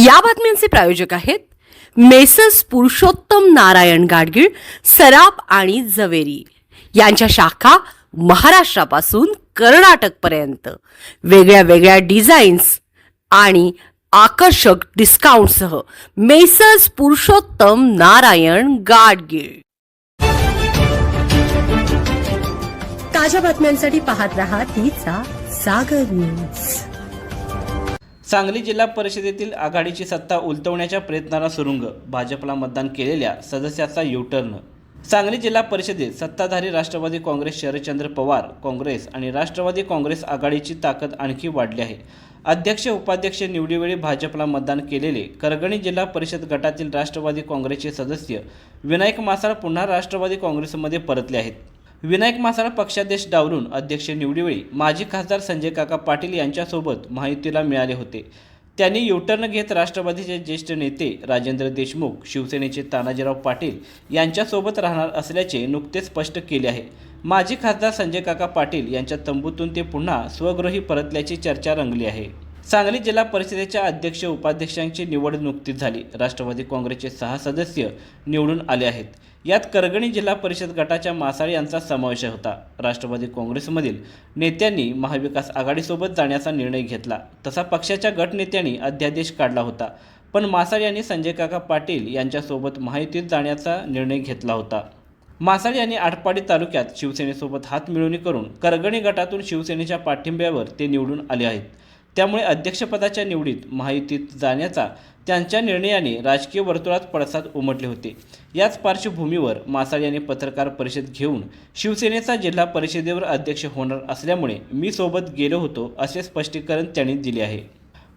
या बातम्यांचे प्रायोजक आहेत मेसर्स पुरुषोत्तम नारायण गाडगीळ, सराफ आणि जवेरी यांच्या शाखा महाराष्ट्रापासून कर्नाटकपर्यंत वेगळ्या वेगळ्या डिझाईन्स आणि आकर्षक डिस्काउंटसह मेसर्स पुरुषोत्तम नारायण गाडगीळ। ताज्या बातम्यांसाठी पाहत रहा तिचा सागर न्यूज। सांगली जिल्हा परिषदेतील आघाडीची सत्ता उलटवण्याच्या प्रयत्नाला सुरुंग, भाजपला मतदान केलेल्या सदस्याचा युटर्न। सांगली जिल्हा परिषदेत सत्ताधारी राष्ट्रवादी काँग्रेस शरदचंद्र पवार काँग्रेस आणि राष्ट्रवादी काँग्रेस आघाडीची ताकद आणखी वाढली आहे। अध्यक्ष उपाध्यक्ष निवडीवेळी भाजपला मतदान केलेले करगणी जिल्हा परिषद गटातील राष्ट्रवादी काँग्रेसचे सदस्य विनायक मासाळ पुन्हा राष्ट्रवादी काँग्रेसमध्ये परतले आहेत। विनायक मासाळ पक्षादेश डावलून अध्यक्ष निवडीवेळी माजी खासदार संजय काका पाटील यांच्यासोबत महायुतीला मिळाले होते। त्यांनी युटर्न घेत राष्ट्रवादीचे ज्येष्ठ नेते राजेंद्र देशमुख, शिवसेनेचे तानाजीराव पाटील यांच्यासोबत राहणार असल्याचे नुकतेच स्पष्ट केले आहे। माजी खासदार संजय काका पाटील यांच्या तंबूतून ते पुन्हा स्वगृही परतल्याची चर्चा रंगली आहे। सांगली जिल्हा परिषदेच्या अध्यक्ष उपाध्यक्षांची निवड नुकतीच झाली। राष्ट्रवादी काँग्रेसचे 6 सदस्य निवडून आले आहेत। यात करगणी जिल्हा परिषद गटाच्या मासाळ यांचा समावेश होता। राष्ट्रवादी काँग्रेसमधील नेत्यांनी महाविकास आघाडीसोबत जाण्याचा निर्णय घेतला, तसा पक्षाच्या गटनेत्यांनी अध्यादेश काढला होता, पण मासाळ यांनी संजय काका पाटील यांच्यासोबत महायुतीत जाण्याचा निर्णय घेतला होता। मासाळ यांनी आटपाडी तालुक्यात शिवसेनेसोबत हातमिळवणी करून करगणी गटातून शिवसेनेच्या पाठिंब्यावर ते निवडून आले आहेत। त्यामुळे अध्यक्षपदाच्या निवडीत महायुतीत जाण्याचा त्यांच्या निर्णयाने राजकीय वर्तुळात पडसाद उमटले होते। याच पार्श्वभूमीवर मासाळ यांनी पत्रकार परिषद घेऊन शिवसेनेचा जिल्हा परिषदेवर अध्यक्ष होणार असल्यामुळे मी सोबत गेलो होतो असे स्पष्टीकरण त्यांनी दिले आहे।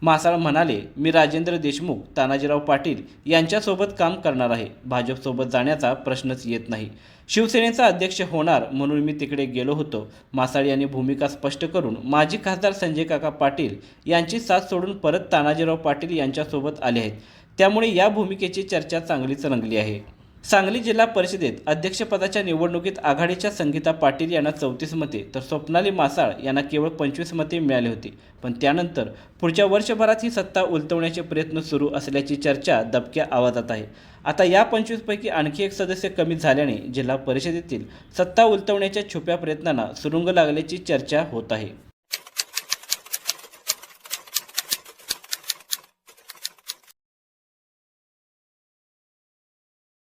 मासाळ म्हणाले, मी राजेंद्र देशमुख, तानाजीराव पाटील यांच्यासोबत काम करणार आहे। भाजपसोबत जाण्याचा प्रश्नच येत नाही। शिवसेनेचा अध्यक्ष होणार म्हणून मी तिकडे गेलो होतो। मासाळ यांनी भूमिका स्पष्ट करून माजी खासदार संजय काका पाटील यांची साथ सोडून परत तानाजीराव पाटील यांच्यासोबत आले आहेत। त्यामुळे या भूमिकेची चर्चा चांगलीच रंगली आहे। सांगली जिल्हा परिषदेत अध्यक्षपदाच्या निवडणुकीत आघाडीच्या संगीता पाटील यांना 34 मते तर स्वप्नाली मासाळ यांना केवळ 25 मते मिळाली होती। पण त्यानंतर पुढच्या वर्षभरात ही सत्ता उलटवण्याचे प्रयत्न सुरू असल्याची चर्चा दबक्या आवाजात आहे। आता या 25 पैकी आणखी एक सदस्य कमी झाल्याने जिल्हा परिषदेतील सत्ता उलटवण्याच्या छुप्या प्रयत्नांना सुरुंग लागल्याची चर्चा होत आहे।